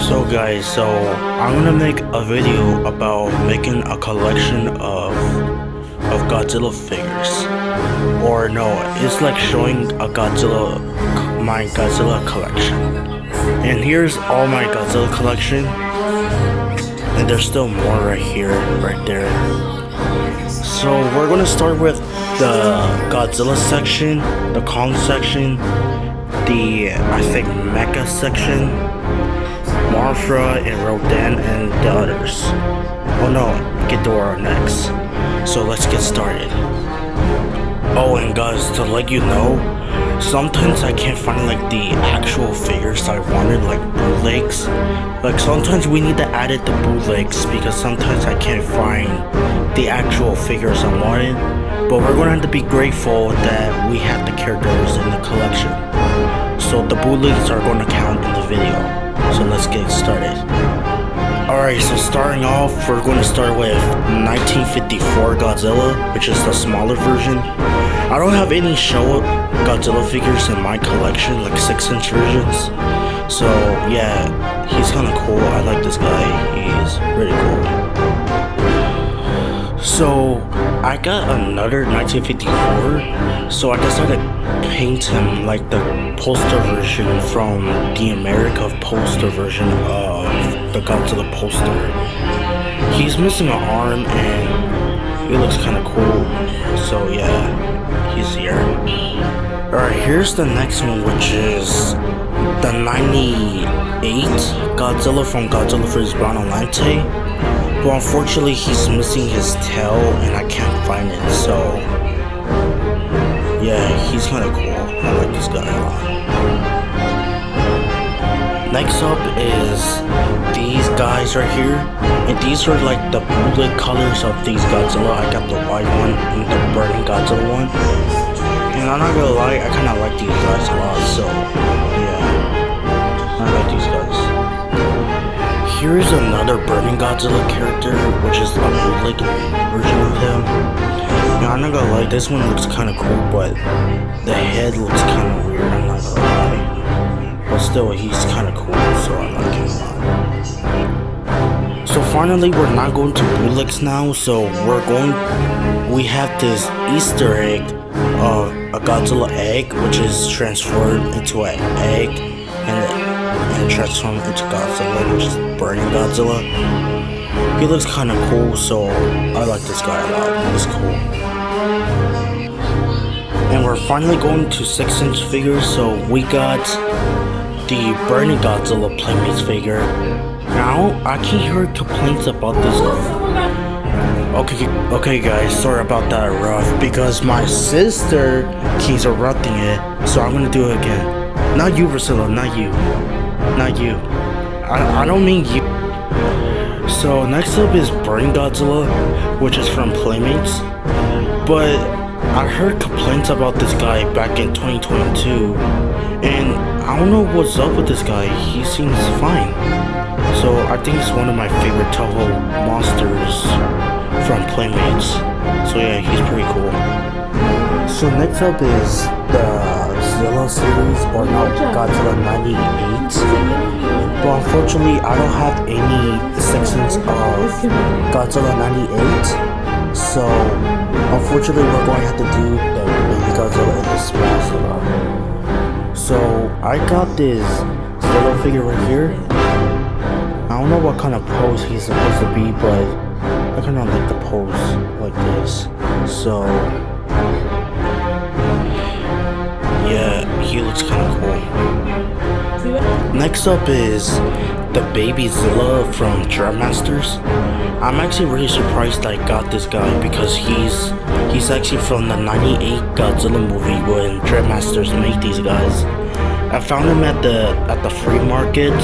So guys, I'm gonna make a video about making a collection of Godzilla figures. Or no, it's like showing my Godzilla collection. And here's all my Godzilla collection. And there's still more right here, right there. So we're gonna start with the Godzilla section, the Kong section, the I think Mecha section, Marfra and Rodan and the others. Oh no, Ghidorah next. So let's get started. Oh, and guys, to let you know, sometimes I can't find like the actual figures I wanted, like bootlegs. Like sometimes we need to add it to bootlegs because sometimes I can't find the actual figures I wanted. But we're gonna have to be grateful that we have the characters in the collection. So the bootlegs are gonna count in the video. So let's get started. Alright, so starting off, we're going to start with 1954 Godzilla, which is the smaller version. I don't have any show Godzilla figures in my collection, like 6-inch versions. So yeah, he's kind of cool. I like this guy. He's really cool. So I got another 1954. So I decided to paint him like the poster version from the America poster version of the Godzilla poster. He's missing an arm and he looks kind of cool. So yeah, he's here. Alright, here's the next one, which is the 98 Godzilla from Godzilla vs. Bradamante. But unfortunately he's missing his tail and I can't find it, so yeah, he's kind of cool. I like this guy a lot. Next up is these guys right here, and these are like the bootleg colors of these Godzilla. I got the white one and the burning Godzilla one, and I'm not gonna lie, I kind of like these guys a lot. So yeah, I like these guys. Here's another burning Godzilla character, which is a bootleg version of him. Now I'm not gonna lie, this one looks kind of cool, but the head looks kind of weird. I'm not gonna lie. But still, he's kind of cool, so I like him a lot. So finally, we're not going to bootlegs now, so we have this Easter egg of a Godzilla egg, which is transformed into an egg, and transformed into Godzilla, which is burning Godzilla. He looks kind of cool, so I like this guy a lot. He's cool. And we're finally going to 6-inch figures, so we got the burning Godzilla Playmates figure. Now, I can hear complaints about this. Okay guys, sorry about that rough, because my sister keeps erupting it, so I'm gonna do it again. Not you, Priscilla, not you. Not you. I don't mean you. So next up is Burning Godzilla, which is from Playmates. But I heard complaints about this guy back in 2022, and I don't know what's up with this guy. He seems fine. So I think it's one of my favorite Toho monsters from Playmates. So yeah, he's pretty cool. So next up is the Zilla series, or no, Godzilla 98. But unfortunately, I don't have any sections of Godzilla 98. So unfortunately, we're going to have to do the baby Godzilla and the small Zilla. So I got this Zilla figure right here. I don't know what kind of pose he's supposed to be, but I kind of like the pose like this. So yeah, he looks kind of cool. Next up is the baby Zilla from Dreadmasters. I'm actually really surprised I got this guy because he's actually from the 98 Godzilla movie when Dreadmasters made these guys. I found him at the free market,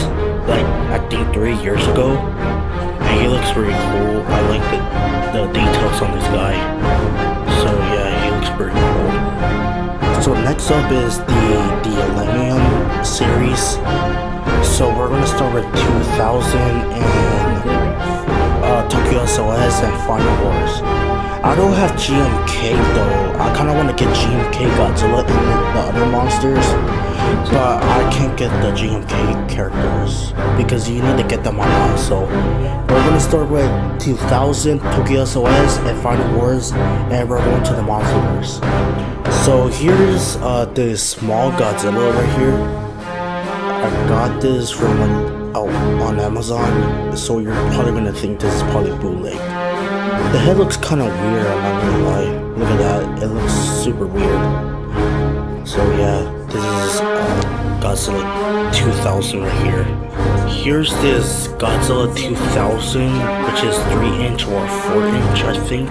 like I think 3 years ago, and he looks really cool. I like the details on this guy. So yeah, he looks pretty cool. So next up is the Millennium series. So we're gonna start with 2000 and Tokyo SOS and Final Wars. I don't have GMK though. I kind of want to get GMK Godzilla and the other monsters. but I can't get the GMK characters because you need to get them online. So we're gonna start with 2000 Tokyo SOS and Final Wars, and we're going to the Monsterverse. So here's this small Godzilla right here. I got this from on Amazon, so you're probably gonna think this is probably bootleg. The head looks kind of weird, I'm not gonna lie. Look at that, it looks super weird. So yeah, this is Godzilla 2000 right here. Here's this Godzilla 2000, which is 3" or 4" I think.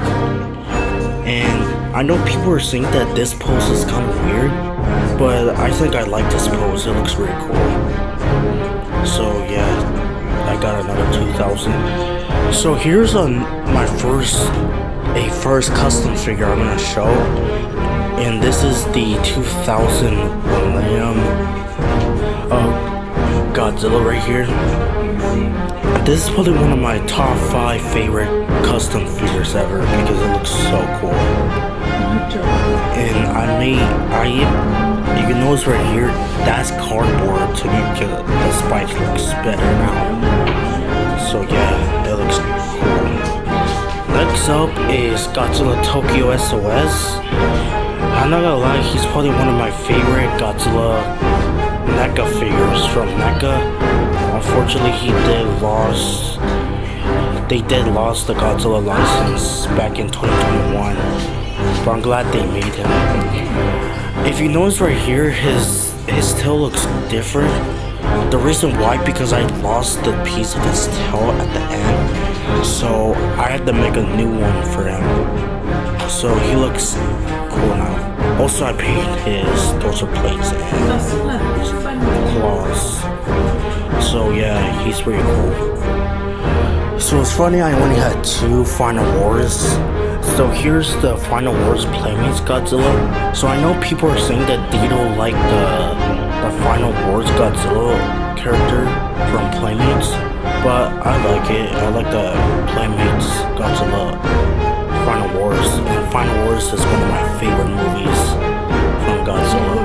And I know people are saying that this pose is kind of weird, but I think I like this pose, it looks really cool. So yeah, I got another 2000. So here's my first custom figure I'm gonna show, and this is the 2000 Millennium Godzilla right here. This is probably one of my top 5 favorite custom figures ever because it looks so cool. And you can notice right here, that's cardboard to make the spikes looks better now. So yeah, it looks cool. Next up is Godzilla Tokyo SOS. I'm not gonna lie, he's probably one of my favorite Godzilla NECA figures from NECA. Unfortunately, they did lost the Godzilla license back in 2021, but I'm glad they made him. If you notice right here, his tail looks different. The reason why, because I lost the piece of his tail at the end, so I had to make a new one for him. So he looks cool now. Also, I painted his dorsal plates and claws. So yeah, he's pretty cool. So it's funny, I only had 2 Final Wars. So here's the Final Wars Playmates Godzilla. So I know people are saying that they don't like the Final Wars Godzilla character from Playmates, but I like it. I like the Playmates Godzilla Final Wars. And Final Wars is one of my favorite movies from Godzilla.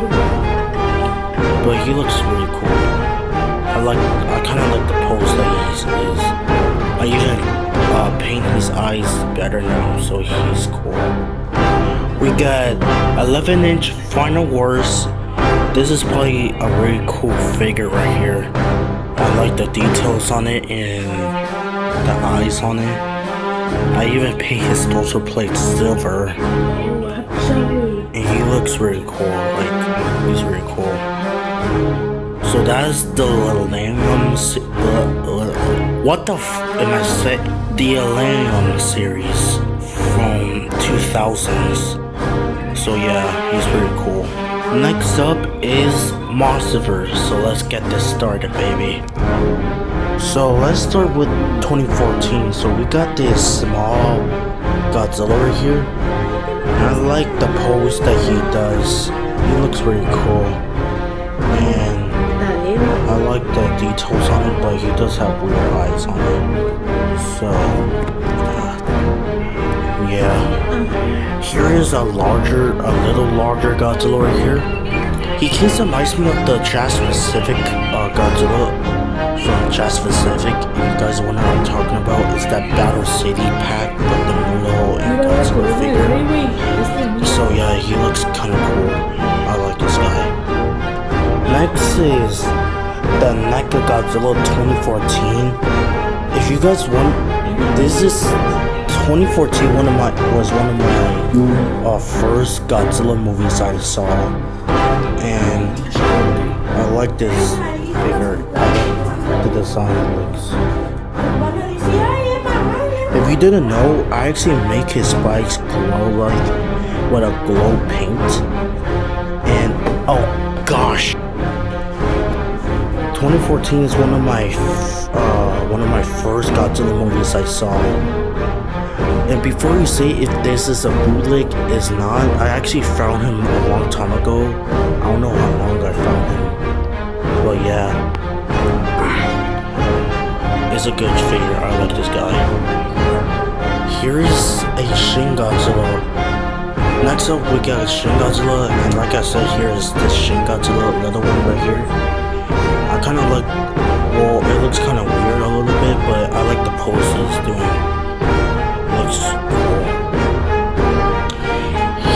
But he looks really cool. I kind of like the pose that he's is. I even paint his eyes better now, so he's cool. We got 11" Final Wars. This is probably a really cool figure right here. I like the details on it and the eyes on it. I even paint his dorsal plate silver, and he looks really cool. Like, he's really cool. So that's the Millennium. What the am I saying? The Millennium series from 2000s. So yeah, he's pretty cool. Next up is Monsterverse. So let's get this started, baby. So let's start with 2014. So we got this small Godzilla right here. I like the pose that he does. He looks really cool. And I like the details on it, but he does have weird eyes on it. So yeah. Here is a little larger Godzilla right here. He kind of reminds me of the Pacific Godzilla from Pacific. If you guys wonder what I'm talking about, it's that Battle City pack with the Mulo and Godzilla figure. So yeah, he looks kind of cool. I like this guy. Next is the NECA Godzilla 2014. If you guys want, this is 2014 was one of my first Godzilla movies I saw, and I like this figure. I like the design it looks. If you didn't know, I actually make his spikes glow like with a glow paint. And oh gosh, 2014 is one of my first Godzilla movies I saw. And before you say if this is a bootleg, it's not. I actually found him a long time ago. I don't know how long I found him, but yeah, it's a good figure. I like this guy. Here is a Shin Godzilla Next up, we got Shin Godzilla, and like I said, here is this Shin Godzilla, little one right here. I kind of like, well, it looks kind of weird a little bit, but I like the poses doing. Looks cool.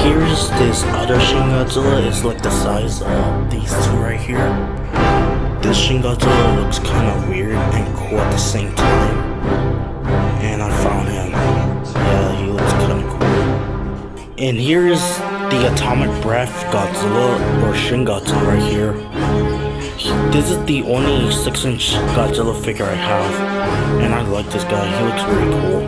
Here's this other Shin Godzilla. It's like the size of these two right here. This Shin Godzilla looks kind of weird and cool at the same time. And I found him. Yeah, he looks kind of cool. And here's the Atomic Breath Godzilla, or Shin Godzilla right here. This is the only 6-inch Godzilla figure I have. And I like this guy, he looks really cool.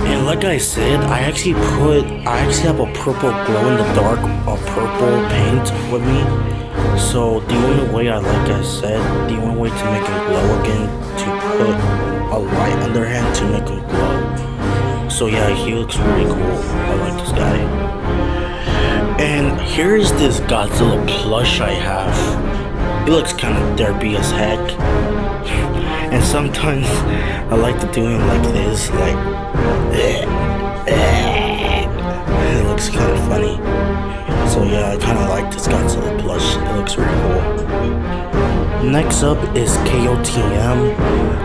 And like I said, I actually have a purple glow-in-the-dark, purple paint with me. So the only way the only way to make him glow again, to put a light under him to make him glow. So yeah, he looks really cool. I like this guy. And here's this Godzilla plush I have. He looks kind of derpy as heck. And sometimes I like to do him like this, like it looks kind of funny. So yeah, I kind of like this Godzilla plush. It looks really cool. Next up is KOTM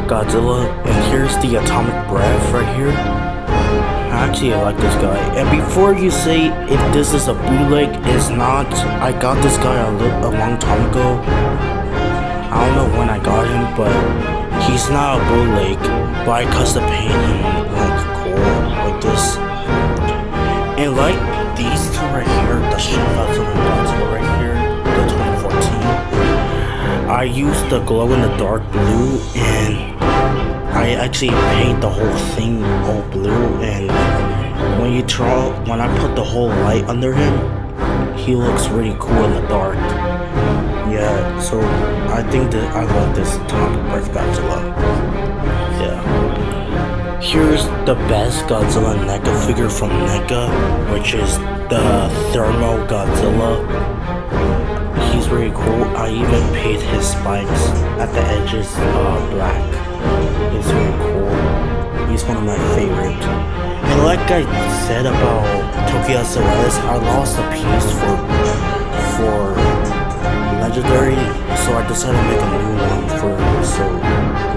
Godzilla, and here's the Atomic Breath right here. Actually, I like this guy. And before you say if this is a bootleg, it's not. I got this guy a long time ago. I don't know when I got him, but he's not a bootleg. But I custom painted him like cool, like this. And like these two right here, the Shin Godzilla and Godzilla right here, the 2014. I used the glow-in-the-dark blue, and I actually paint the whole thing all blue. And when I put the whole light under him, he looks really cool in the dark. Yeah, so I think that I love this Atomic Breath Godzilla. Yeah. Here's the best Godzilla NECA figure from NECA, which is the Thermo Godzilla. He's really cool. I even painted his spikes at the edges black. He's really cool. He's one of my favorites. And like I said about Tokyo SOS, I lost a piece for Legendary, so I decided to make a new one for him. So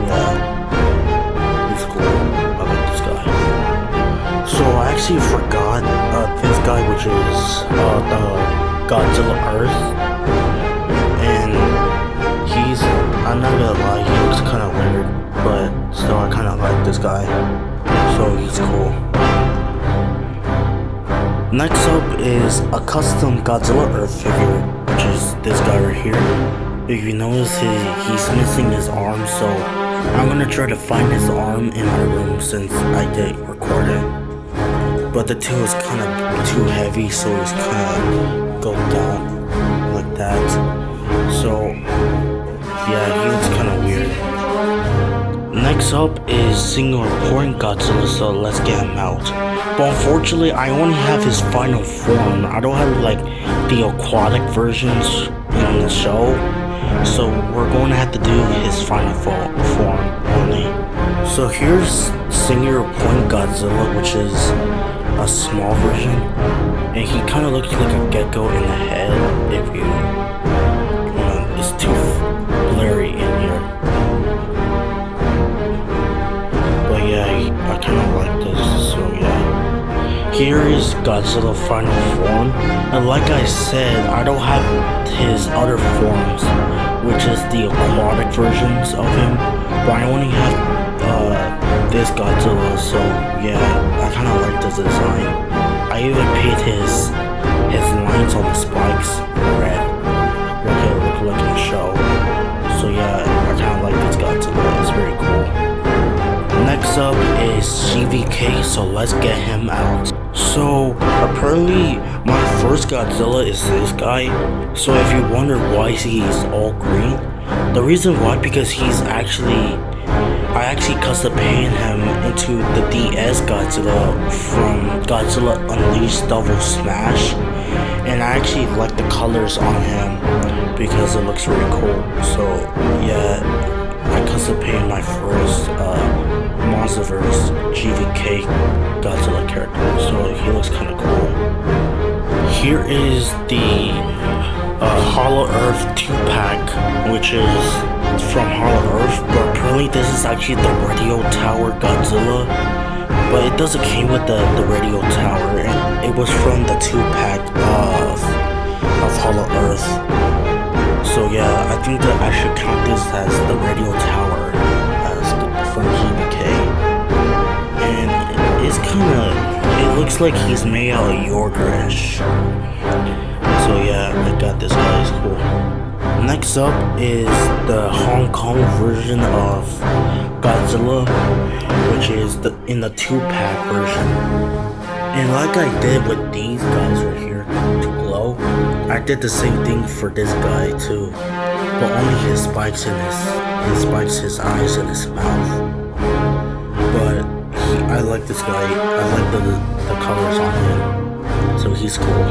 yeah, he's cool. I like this guy. So I actually forgot this guy, which is the Godzilla Earth, and I'm not gonna lie, he looks kind of weird, but still I kind of like this guy, so he's cool. Next up is a custom Godzilla Earth figure, which is this guy right here. If you notice, he's missing his arm, so I'm gonna try to find his arm in my room since I did record it. But the two is kind of too heavy, so it's kind of go down like that. So yeah, he looks kind of weird. Next up is single important Godzilla, so let's get him out. But unfortunately, I only have his final form. I don't have like the aquatic versions in the show, so we're going to have to do his final form only. So here's singular point Godzilla, which is a small version, and he kind of looks like a gecko in the head. If you, it's too blurry in here. But yeah, I kind of like this, so yeah. Here is Godzilla final form, and like I said, I don't have his other forms, which is the aquatic versions of him, but I only have this Godzilla, so yeah, I kind of like this design. I even paint his lines on the spikes red, like it look like in the show. So yeah, I kind of like this Godzilla, it's very cool. Next up is CVK, so let's get him out. So apparently my first Godzilla is this guy. So if you wonder why he's all green, the reason why, because I actually custom painted him into the DS Godzilla from Godzilla Unleashed Double Smash, and I actually like the colors on him because it looks really cool. So yeah, I custom painted my first Monsterverse GVK Godzilla character, so he looks kind of cool. here is the Hollow Earth 2-pack, which is from Hollow Earth, but apparently this is actually the Radio Tower Godzilla, but it doesn't came with the Radio Tower, and it was from the 2-pack of Hollow Earth. So yeah, I think that I should count this as the Radio Tower as from GBK, and it's it looks like he's made out of yogurt-ish. So yeah, I got this guy, it's cool. Next up is the Hong Kong version of Godzilla, which is in the 2-pack version. And like I did with these guys right here to glow, I did the same thing for this guy too, but only his spikes in his eyes and his mouth. But I like this guy. I like the colors on him, so he's cool.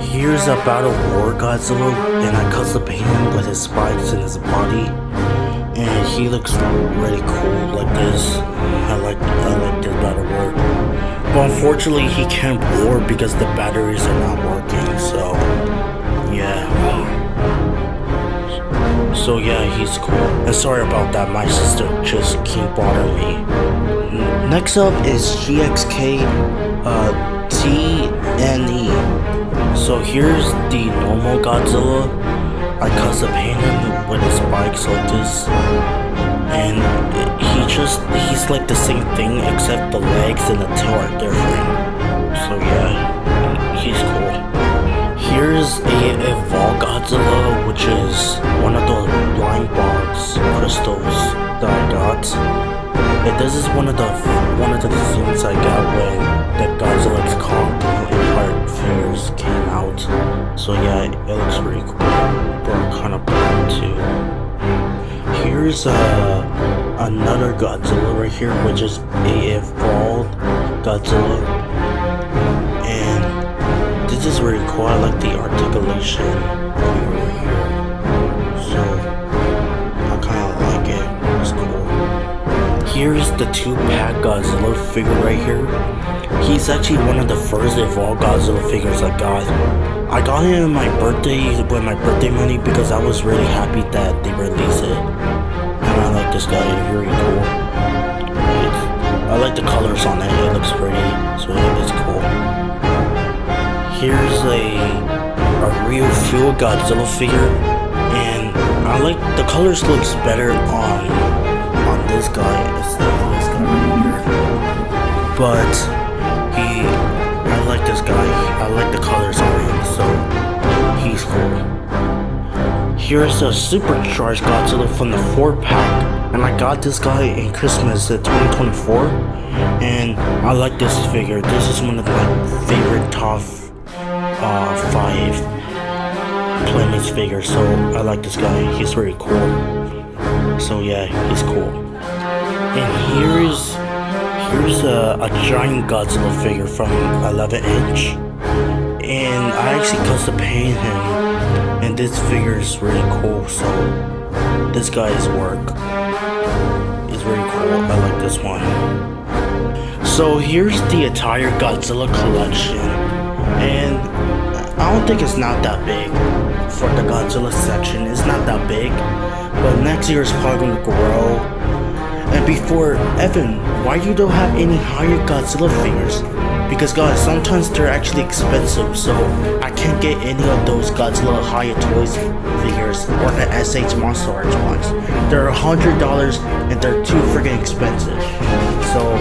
Here's a Battle War Godzilla, and I custom paint him with his spikes and his body, and he looks really cool like this. I like this Battle War, but unfortunately he can't war because the batteries are not working. So yeah, he's cool. And sorry about that, my sister just keep bothering me. Next up is GXK TNE. So here's the normal Godzilla. I custom paint him with his spikes like this, and he's like the same thing except the legs and the tail are different. So yeah, he's cool. Here's a Evolved Godzilla, which is one of the blind box crystals that I got. And this is one of the things I got when the Godzilla x Kong Empire figures came out. So yeah, it looks pretty cool, but kind of blind too. Here's another Godzilla right here, which is a Evolved Godzilla, and this is really cool. I like the articulation over here, so I kind of like it. It's cool. Here's the 2-pack Godzilla figure right here. He's actually one of the first Evolved Godzilla figures I got. I got him on my birthday with my birthday money because I was really happy that they released it. And I like this guy, he's really cool. I like the colors on it, it looks pretty, so it's cool. Here's a real feel Godzilla figure, and I like the colors looks better on this guy instead of this guy right here. But I like this guy. I like the colors on him, so he's cool. Here's a supercharged Godzilla from the 4-pack, and I got this guy in Christmas at 2024, and I like this figure. This is one of my favorite top 5 Playmates figures, so I like this guy. He's very cool. So yeah, he's cool. And here's a giant Godzilla figure from 11-inch, and I actually custom painted him, and this figure is really cool. So this guy's work is very cool. I like this one. So here's the entire Godzilla collection, and I don't think it's not that big for the Godzilla section. It's not that big, but next year is probably gonna grow. And before, Evan, why you don't have any higher Godzilla figures? Because guys, sometimes they're actually expensive, so I can't get any of those Godzilla Higher Toys figures or the SH Monster Arts ones. They're $100 and they're too freaking expensive. So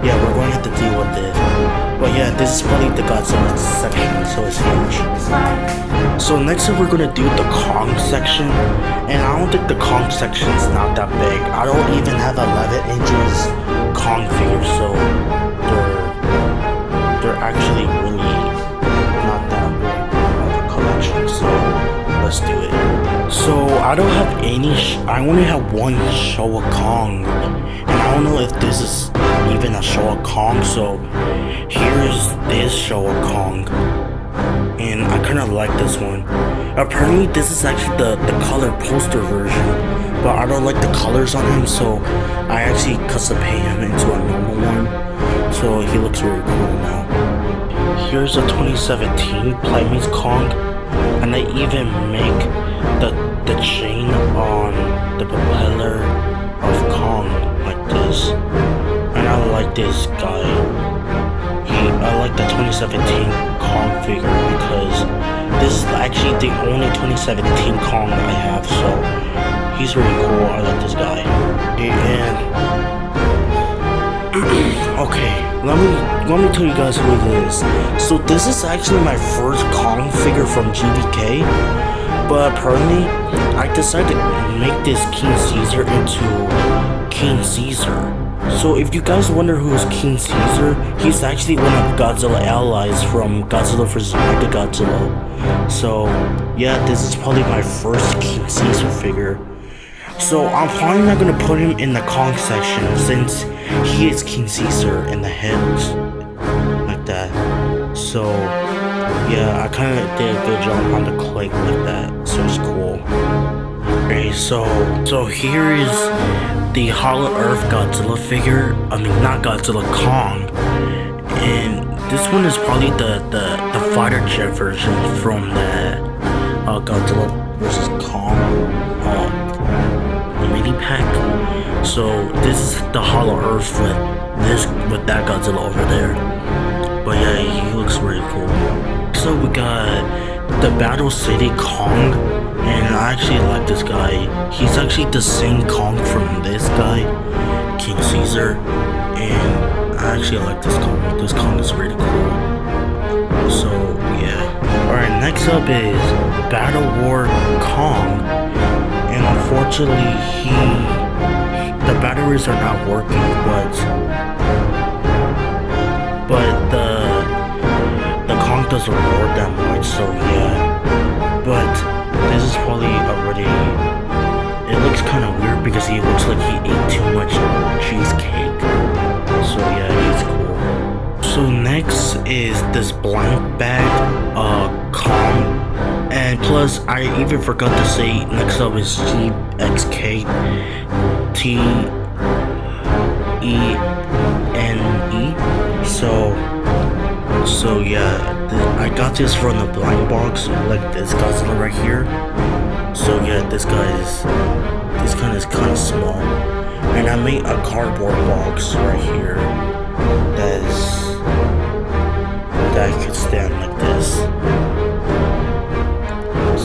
yeah, we're going to have to deal with it. But yeah, this is probably the Godzilla section, so it's huge. So next up we're gonna do the Kong section, and I don't think the Kong section is not that big. I don't even have 11 inches Kong figures, so they're actually really not that big of a collection. So let's do it. So I don't have any. I only have one Showa Kong, and I don't know if this is even a Showa Kong. So here's this Showa Kong, and I kind of like this one. Apparently this is actually the color poster version, but I don't like the colors on him, so I actually custom paint him into a normal one, so he looks really cool now. here's a 2017 Playmates Kong, and they even make the chain on the propeller of Kong like this. And I like this guy. I like the 2017 Kong figure because this is actually the only 2017 Kong I have, so he's really cool. I like this guy. And okay, let me tell you guys who it is. So this is actually my first Kong figure from GBK, but apparently I decided to make this King Caesar into King Caesar. So if you guys wonder who is King Caesar, he's actually one of Godzilla allies from Godzilla vs. Mechagodzilla. So yeah, this is probably my first King Caesar figure. So I'm probably not gonna put him in the Kong section since he is King Caesar in the heads like that. So yeah, I kind of did a good job on the click like that. So it's cool. Okay, so here is the Hollow Earth Godzilla figure. I mean, not Godzilla, Kong. And this one is probably the fighter jet version from the Godzilla vs. Kong mini pack. So this is the Hollow Earth with that Godzilla over there. But yeah, he looks really cool. So we got the Battle City Kong. And I actually like this guy. He's actually the same Kong from this guy, King Caesar. And I actually like this Kong. This Kong is really cool. So yeah. Alright, next up is Battle War Kong. And unfortunately the batteries are not working, but the Kong doesn't roar that much, so yeah. But this is probably already, it looks kind of weird because he looks like he ate too much cheesecake. So yeah, he's cool. So next is this blank bag Kong. And plus, I even forgot to say, next up is GXK TENE. So yeah, I got this from the blind box, like this Godzilla right here. So yeah, this kind is kind of small, and I made a cardboard box right here that could stand like this.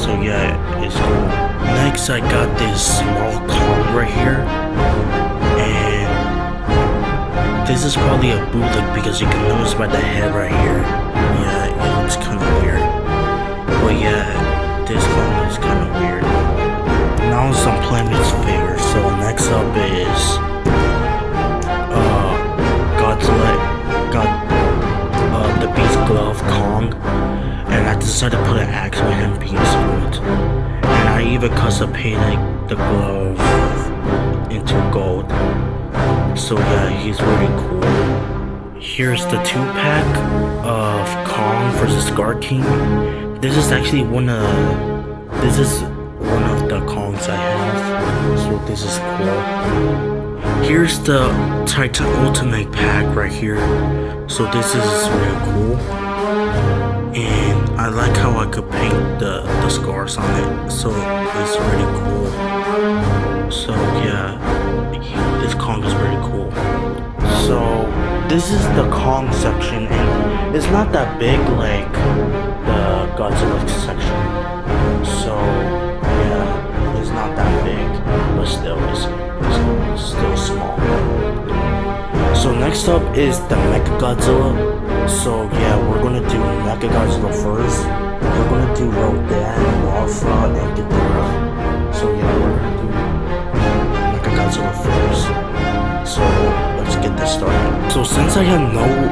So yeah, it's cool. Next, I got this small Kong right here, and this is probably a bootleg because you can notice by the head right here. Yeah, it looks kind of weird. But yeah, this Kong is kind of weird. Now some Playmates figures. So next up is Godzilla. The Beast Glove Kong. And I decided to put an axe with him being screwed. And I even custom painted the glove into gold. So yeah, he's really cool. Here's the 2-pack of Kong vs. Guard King. This is actually one of the Kongs I have. So this is cool. Here's the Titan Ultimate pack right here. So this is really cool. And I like how I could paint the scars on it. So it's really cool. So yeah, this Kong is really cool. So this is the Kong section, and it's not that big like the Godzilla section. So yeah, it's not that big, but still it's still small. So next up is the Mechagodzilla. So yeah, we're gonna do Mechagodzilla first. We're gonna do Rodan, Mothra, and Ghidorah. So yeah, we're gonna do Mechagodzilla first. So let's get this started. So since I have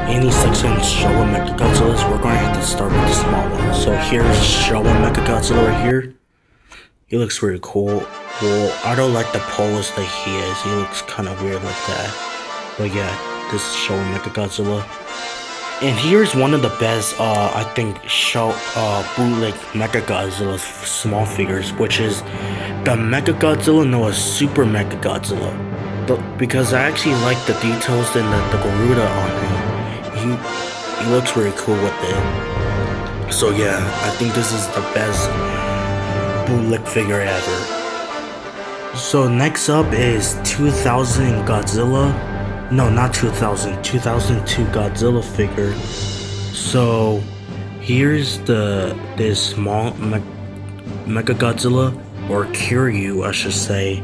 any section showing Mechagodzillas, we're gonna have to start with the small one. So here's showing Mechagodzilla right here. He looks really cool. Well, I don't like the pose that he is. He looks kind of weird like that. But yeah, this is showing Mechagodzilla. And here's one of the best, I think, bootleg Mechagodzilla small figures, which is the Mechagodzilla known as Super Mechagodzilla. Because I actually like the details and the Garuda on him. He looks really cool with it. So yeah, I think this is the best bootleg figure ever. So next up is 2000 Godzilla. No, not 2000. 2002 Godzilla figure. So here's this small Mega Godzilla, or Kiryu, I should say.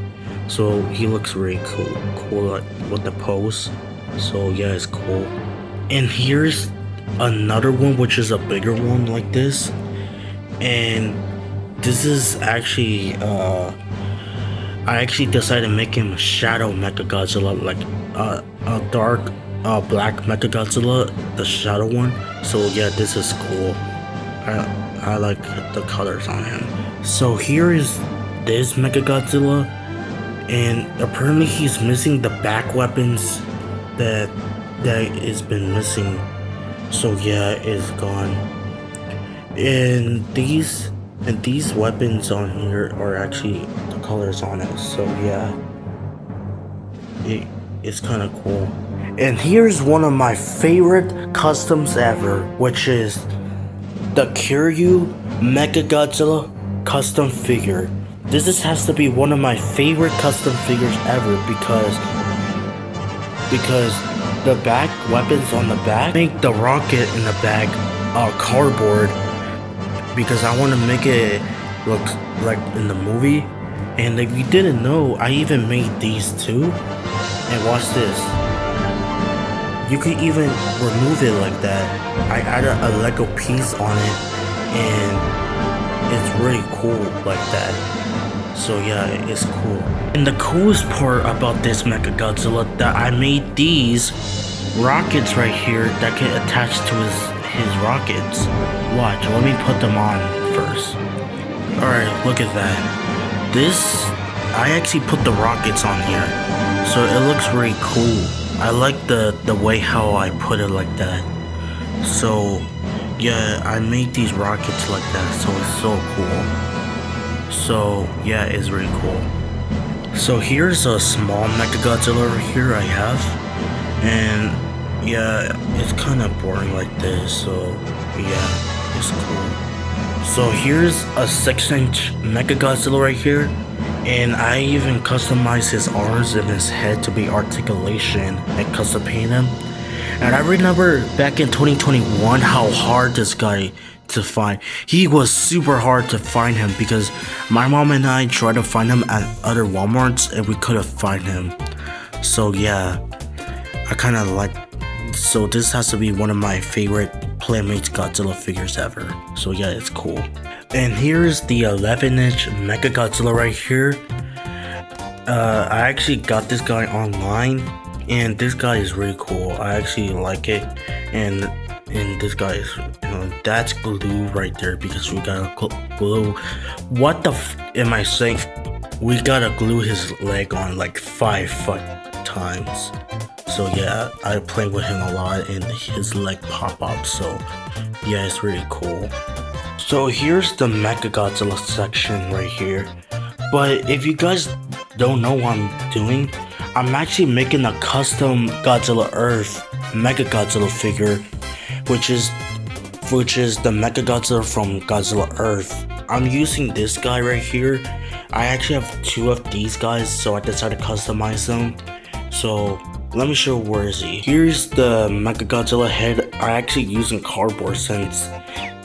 So he looks really cool like with the pose. So yeah, it's cool. And here's another one, which is a bigger one like this. And this is actually I actually decided to make him Shadow Mechagodzilla, like a dark black Mechagodzilla, the shadow one. So yeah, this is cool. I like the colors on him. So here is this Mechagodzilla, and apparently he's missing the back weapons that has been missing. So yeah, it's gone. And these weapons on here are actually the colors on it. So yeah, it's kind of cool. And here's one of my favorite customs ever, which is the Kiryu Mechagodzilla custom figure. This has to be one of my favorite custom figures ever because the back weapons on the back make the rocket in the back cardboard, because I want to make it look like in the movie. And if you didn't know, I even made these too. And watch this. You can even remove it like that. I added a Lego piece on it, and it's really cool like that. So yeah, it's cool. And the coolest part about this Mechagodzilla, that I made these rockets right here that can attach to his rockets. Watch, let me put them on first. Alright, look at that. I actually put the rockets on here, so it looks really cool. I like the way how I put it like that. So yeah, I made these rockets like that, so it's so cool. So yeah, it's really cool. So here's a small Mechagodzilla right here I have, and yeah, it's kind of boring like this, so yeah, it's cool. So here's a 6-inch Mechagodzilla right here, and I even customized his arms and his head to be articulation and custom paint him. And I remember back in 2021 how hard this guy to find. He was super hard to find him because my mom and I tried to find him at other Walmarts and we couldn't find him. So yeah, I kind of like. So this has to be one of my favorite Playmates Godzilla figures ever. So yeah, it's cool. And here's the 11-inch Mechagodzilla right here. I actually got this guy online, and this guy is really cool. I actually like it, and this guy is, that's glue right there, because we gotta glue. What the am I saying? We gotta glue his leg on like 5 times. So yeah, I play with him a lot, and his leg pop up. So yeah, it's really cool. So here's the Mechagodzilla section right here. But if you guys don't know what I'm doing, I'm actually making a custom Godzilla Earth Mechagodzilla figure, which is the Mechagodzilla from Godzilla Earth. I'm using this guy right here. I actually have 2 of these guys, so I decided to customize them. So let me show where is he. Here's the Mechagodzilla head. I actually using cardboard since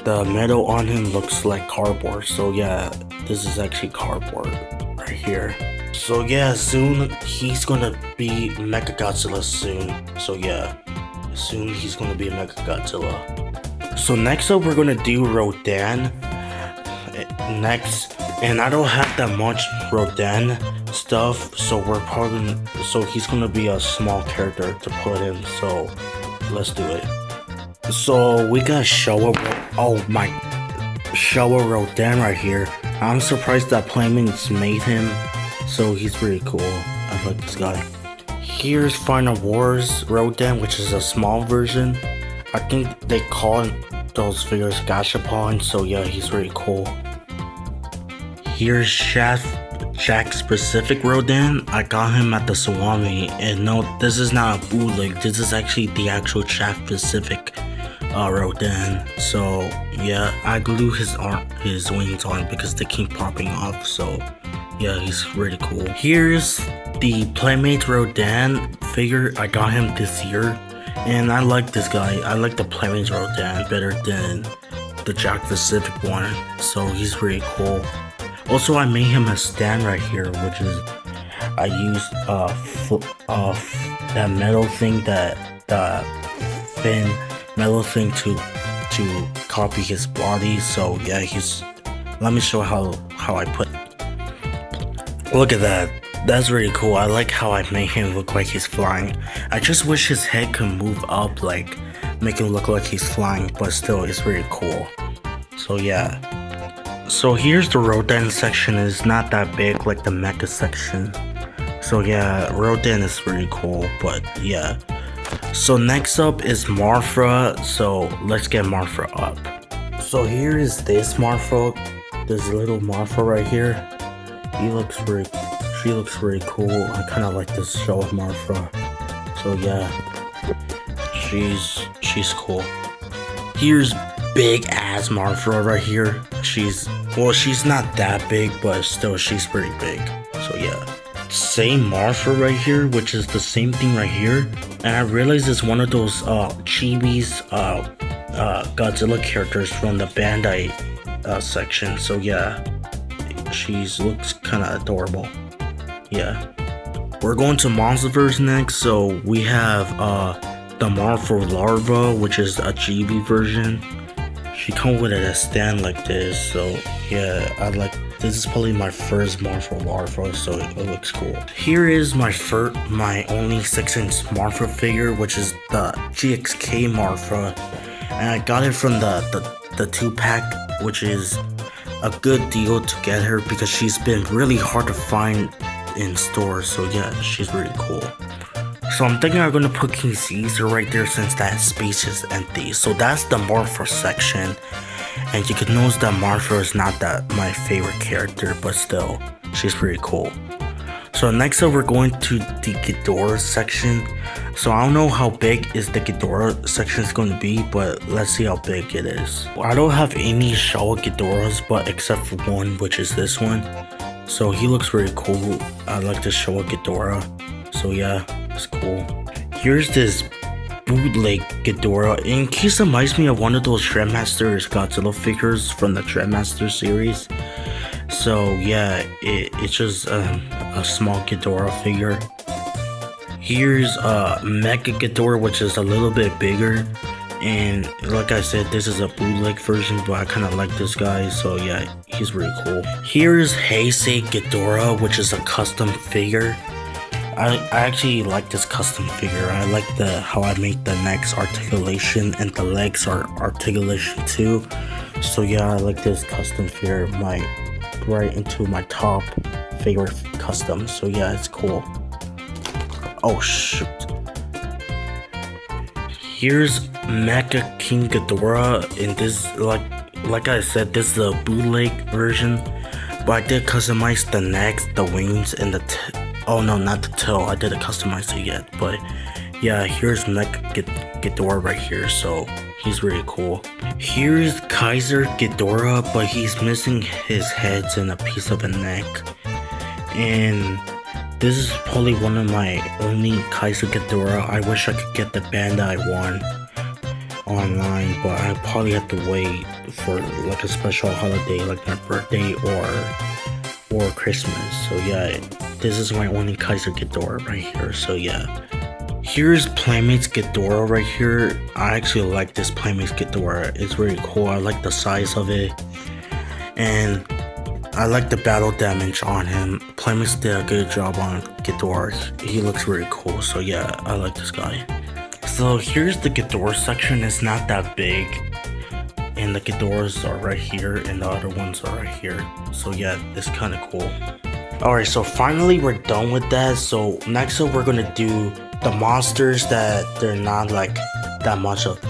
the metal on him looks like cardboard. So yeah, this is actually cardboard right here. So yeah, soon he's gonna be Mechagodzilla soon. So yeah, soon he's gonna be Mechagodzilla. So next up we're gonna do Rodan next, and I don't have that much Rodan stuff, so he's gonna be a small character to put in. So let's do it. So we got Showa Rodan right here. I'm surprised that Playmates made him, so he's really cool. I like this guy. Here's Final Wars Rodan, which is a small version. I think they call those figures Gashapon, so yeah, he's really cool. Here's Jack Specific Rodan. I got him at the Swami, and no, this is not a bootleg. This is actually the actual Jack Specific Rodan. So yeah, I glue his wings on because they keep popping off. So yeah, he's really cool. Here's the Playmates Rodan figure. I got him this year, and I like this guy. I like the Playmates Rodan better than the Jack Pacific one. So he's really cool. Also, I made him a stand right here, which is I used that metal thing, that thin metal thing to copy his body. So yeah, let me show how I put. Look at that. That's really cool. I like how I made him look like he's flying. I just wish his head could move up, like make him look like he's flying, but still it's really cool. So yeah. So here's the Rodan section. It's not that big like the Mecha section. So yeah, Rodan is really cool, but yeah. So next up is Marfa. So let's get Marfa up. So here is this Marfa. There's a little Marfa right here. She looks really cool. I kind of like this show of Marfa. So yeah, she's cool. Here's big ass Marfa right here. She's not that big, but still she's pretty big. So yeah. Same Marfa right here, which is the same thing right here, and I realized it's one of those Chibi's Godzilla characters from the Bandai section. So yeah, she looks kind of adorable. Yeah, we're going to Monsterverse next. So we have the Marfa Larva, which is a Chibi version. She comes with a stand like this. So yeah, this is probably my first Marfa Larva, so it looks cool. Here is my only 6-inch Marfa figure, which is the GXK Marfa, and I got it from the 2-pack, which is a good deal to get her because she's been really hard to find in stores. So yeah, she's really cool. So I'm thinking I'm gonna put King Caesar right there since that space is empty. So that's the Marfa section. And you can notice that Marfa is not my favorite character, but still, she's pretty cool. So next up, we're going to the Ghidorah section. So I don't know how big is the Ghidorah section is going to be, but let's see how big it is. I don't have any Showa Ghidorahs, but except for one, which is this one. So he looks really cool. I like the Showa Ghidorah. So yeah, it's cool. Here's this bootleg Ghidorah. In case it reminds me of one of those Dreadmaster Godzilla figures from the Dreadmaster series. So yeah, it's just a small Ghidorah figure. Here's Mecha Ghidorah, which is a little bit bigger. And like I said, this is a bootleg version, but I kind of like this guy. So yeah, he's really cool. Here's Heisei Ghidorah, which is a custom figure. I actually like this custom figure. I like how I make the neck's articulation and the legs are articulation too. So yeah, I like this custom figure, right into my top favorite custom. So yeah, it's cool. Oh shoot. Here's Mecha King Ghidorah, and this like I said, this is a bootleg version, but I did customize the neck, the wings, and the oh no, not the tail. I didn't customize it yet, but yeah, here's Mecha Ghidorah right here, so he's really cool. Here's Kaiser Ghidorah, but he's missing his heads and a piece of a neck. And this is probably one of my only Kaiser Ghidorah. I wish I could get the Bandai one online, but I probably have to wait for like a special holiday, like my birthday or Christmas. So yeah, this is my only Kaiser Ghidorah right here. So yeah. Here's Playmates Ghidorah right here. I actually like this Playmates Ghidorah. It's really cool. I like the size of it. And I like the battle damage on him. Playmates did a good job on Ghidorah. He looks really cool. So yeah, I like this guy. So here's the Ghidorah section. It's not that big. And the Ghidorahs are right here. And the other ones are right here. So yeah, it's kind of cool. Alright, so finally we're done with that. So next up we're going to do the monsters that they're not like that much of,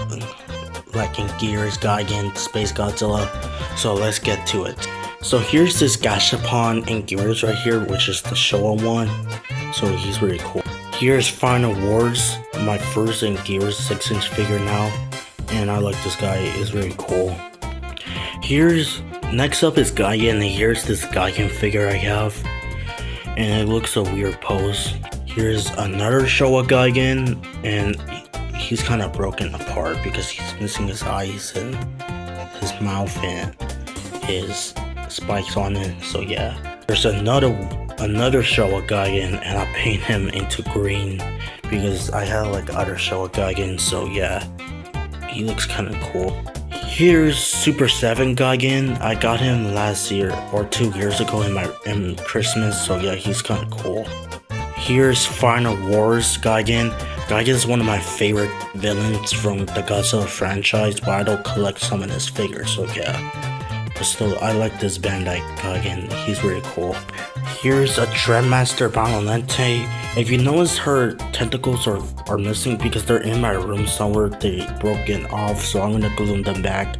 like in Gears, Gigan, Space Godzilla. So let's get to it. So here's this Gashapon in Gears right here, which is the Showa one. So he's really cool. Here's Final Wars, my first in Gears 6-inch figure now. and I like this guy. It's very cool. Next up is Gaigan, and here's this Gaigan figure I have, and it looks a weird pose. Here's another Showa Gaigan, and he's kind of broken apart because he's missing his eyes and his mouth and his spikes on it. So yeah, there's another Showa Gaigan, and I paint him into green because I had like other Showa Gaigan. So yeah, he looks kind of cool. Here's Super 7 Gaigan. I got him last year or 2 years ago in Christmas. So yeah, he's kind of cool. Here's Final Wars Gaigan. Gaigan is one of my favorite villains from the Godzilla franchise, but I don't collect some of his figures, so yeah. But still, I like this Bandai Gaigan. He's really cool. Here's a Dreadmaster Banalente. If you notice, her tentacles are missing because they're in my room somewhere. They broken off, so I'm gonna glue them back.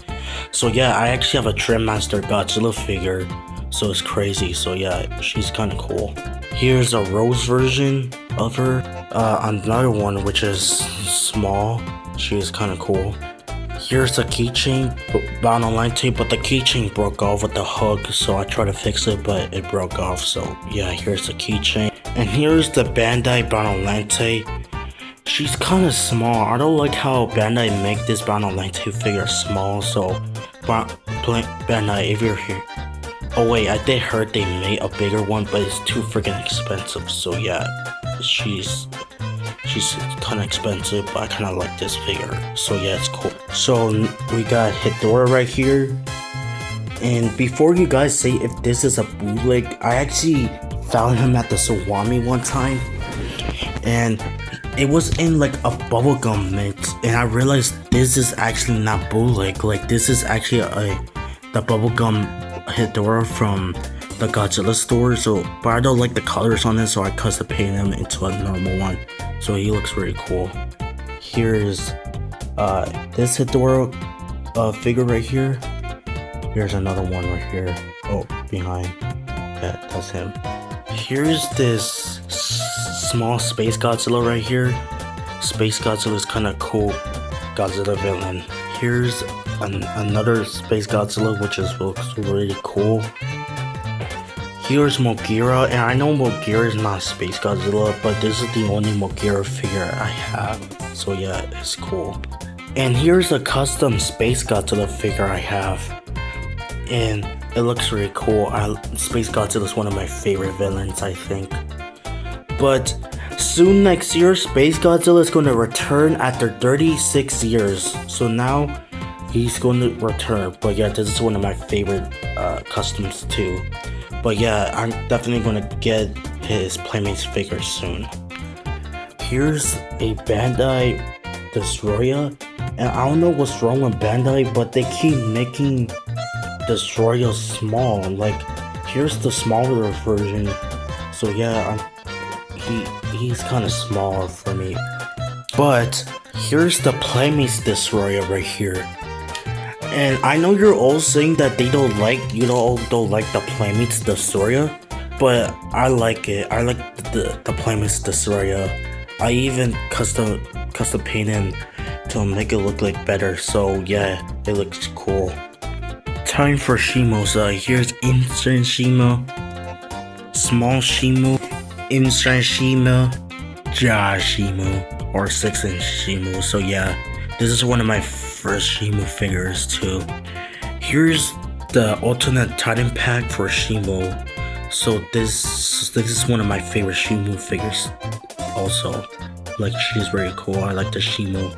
So yeah, I actually have a Dreadmaster Godzilla figure, so it's crazy. So yeah, she's kind of cool. Here's a Rose version of her. Another one which is small. She is kind of cool. Here's a keychain Banalente, but the keychain broke off with the hook, so I tried to fix it, but it broke off. So yeah, here's the keychain. And here's the Bandai Banalente. She's kind of small. I don't like how Bandai make this Banalente figure small. So Bandai, if you're here. Oh wait, I did heard they made a bigger one, but it's too freaking expensive. So yeah, she's kind of expensive, but I kind of like this figure. So yeah, it's cool. So we got Hedorah right here. And before you guys say if this is a bootleg, I actually found him at the Sawami one time, and it was in like a bubblegum mix, and I realized this is actually not bootleg. Like this is actually the bubblegum Hedorah from the Godzilla store. So but I don't like the colors on it, so I custom painted him into a normal one, so he looks really cool. Here's this Hedorah figure right here. Here's another one right here. Oh, behind. Yeah, that's him. Here's this small Space Godzilla right here. Space Godzilla is kind of cool Godzilla villain. Here's another Space Godzilla, which looks really cool. Here's Mogira, and I know Mogira is not Space Godzilla, but this is the only Mogira figure I have. So yeah, it's cool. And here's a custom Space Godzilla figure I have, and it looks really cool. Space Godzilla is one of my favorite villains, I think. But soon next year, Space Godzilla is going to return after 36 years. So now he's going to return. But yeah, this is one of my favorite customs too. But yeah, I'm definitely going to get his Playmates figure soon. Here's a Bandai Destroyer. And I don't know what's wrong with Bandai, but they keep making Destroyer small. Like, here's the smaller version. So yeah, he's kind of small for me. But here's the Playmates Destroyer right here. And I know you're all saying that you don't like the Playmates Destroyer, but I like it. I like the Playmates Destroyer. I even custom paint him to make it look like better. So yeah, it looks cool. Time for Shimos. Here's Instant Shimo, Small Shimo, Instant Shimo, Ja Shimo, or 6-inch Shimo. So yeah, this is one of my first Shimo figures too. Here's the alternate Titan pack for Shimo. So this is one of my favorite Shimo figures also. Like, she's very cool. I like the Shimo.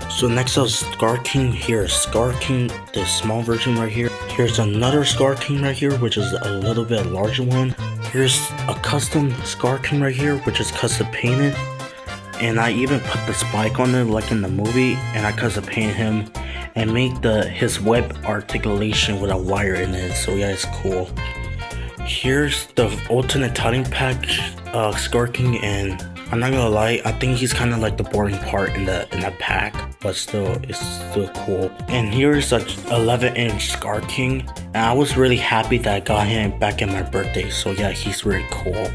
So next up, Scar King. Here's Scar King, the small version right here. Here's another Scar King right here, which is a little bit larger one. Here's a custom Scar King right here, which is custom painted. And I even put the spike on it like in the movie, and I custom painted him and made his web articulation with a wire in it. So yeah, it's cool. Here's the alternate Titan pack Scar King, and I'm not gonna lie, I think he's kind of like the boring part in the pack, but still, it's still cool. And here's a 11-inch Scar King, and I was really happy that I got him back in my birthday. So yeah, he's really cool.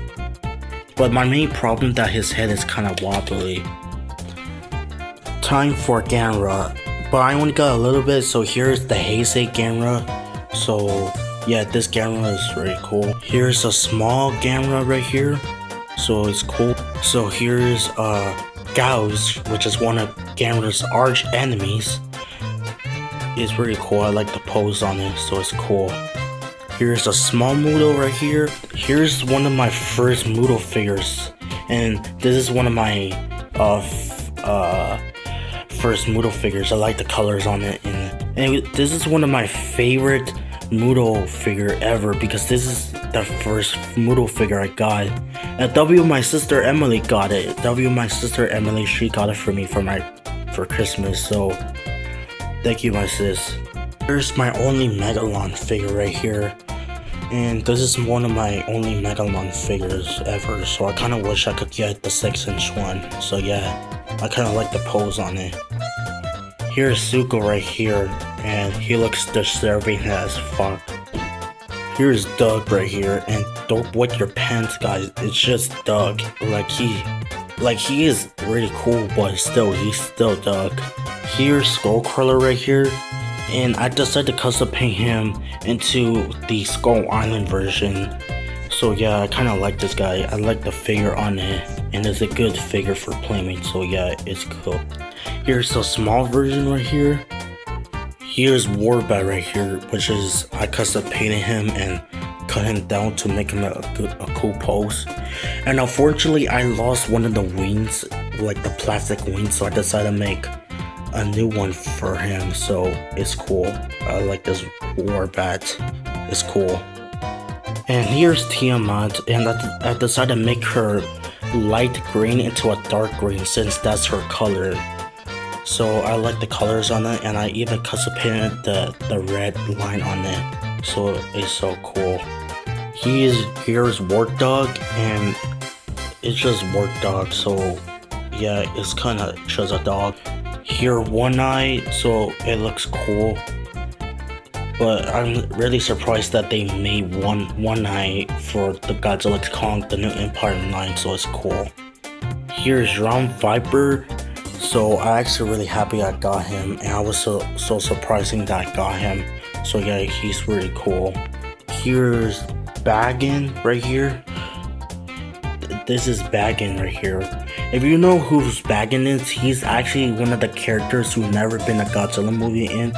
But my main problem is that his head is kind of wobbly. Time for Ganra. but I only got a little bit. So here's the Heisei camera. So yeah, this camera is very cool. Here's a small camera right here, so it's cool. So here's Gauss, which is one of Gamera's arch enemies. It's pretty cool. I like the pose on it, so it's cool. Here's a small Moodle right here. Here's one of my first Moodle figures, and this is one of my first Moodle figures. I like the colors on it, and this is one of my favorite Moodle figure ever, because this is the first Moodle figure I got. And my sister Emily got it. My sister Emily, she got it for me for Christmas. So thank you, my sis. Here's my only Megalon figure right here, and this is one of my only Megalon figures ever. So I kind of wish I could get the 6-inch one. So yeah, I kind of like the pose on it. Here's Zuko right here, and he looks deserving as fuck. Here's Doug right here, and don't wet your pants, guys. It's just Doug. Like he is really cool, but still, he's still Doug. Here's Skullcrawler right here, and I decided to custom paint him into the Skull Island version. So yeah, I kind of like this guy. I like the figure on it, and it's a good figure for Playmate. So yeah, it's cool. Here's the small version right here. Here's Warbat right here, which is I custom painted him and cut him down to make him a cool pose. And unfortunately, I lost one of the wings, like the plastic wings, so I decided to make a new one for him. So it's cool. I like this Warbat. It's cool. And here's Tiamat, and I decided to make her light green into a dark green since that's her color. So I like the colors on it, and I even custom painted the red line on it. So it's so cool. Here's Wart Dog, and it's just Wart Dog. So yeah, it's kind of just a dog. Here One Eye, so it looks cool. But I'm really surprised that they made one Eye for the Godzilla Kong, the new Empire line. So it's cool. Here's Round Viper. So I'm actually really happy I got him, and I was so surprising that I got him. So yeah, he's really cool. Here's Baggin right here. This is Baggin right here. If you know who Baggin is, he's actually one of the characters who've never been a Godzilla movie in,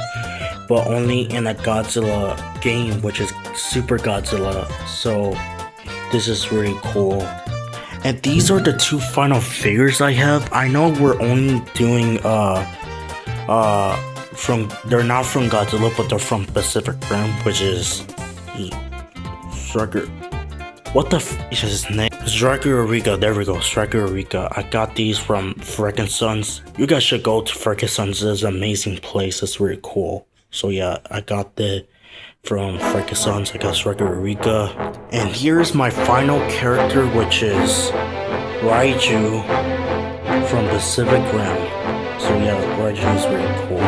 but only in a Godzilla game, which is Super Godzilla. So this is really cool. And these are the two final figures I have. I know we're only doing they're not from Godzilla, but they're from Pacific Rim, which is Striker. What the f is his name? Striker Eureka. There we go, Striker Eureka. I got these from Frankenstein's. You guys should go to Frankenstein's. It's an amazing place. It's really cool. So yeah, I got from Frankenstein's. I got Striker Eureka. And here's my final character, which is Raiju from Pacific Rim. So yeah, Raiju is really cool.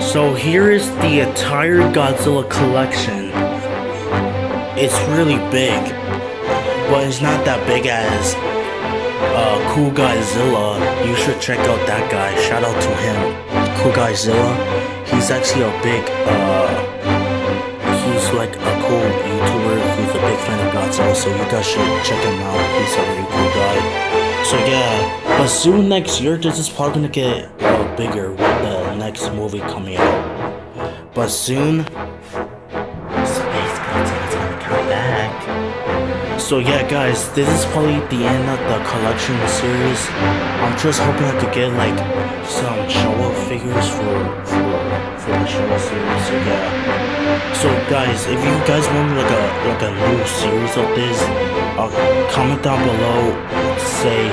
So here is the entire Godzilla collection. It's really big, but it's not that big as coolguyzilla. You should check out that guy. Shout out to him, coolguyzilla. He's actually a big he's like a cool YouTuber who's a big fan of Godzilla, so you guys should check him out. He's a really cool guy. So yeah, but soon next year, this is probably gonna get bigger with the next movie coming out. But soon, Space Godzilla's gonna come back. So yeah, guys, this is probably the end of the collection series. I'm just hoping I could get like some show-up figures for the show-up series. So yeah. So guys, if you guys want like a new series of this, comment down below. Say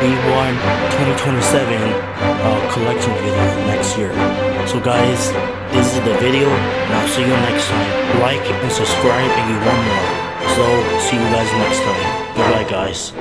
we want 2027 collection video next year. So guys, this is the video, and I'll see you next time. Like and subscribe if you want more. So see you guys next time. Goodbye, guys.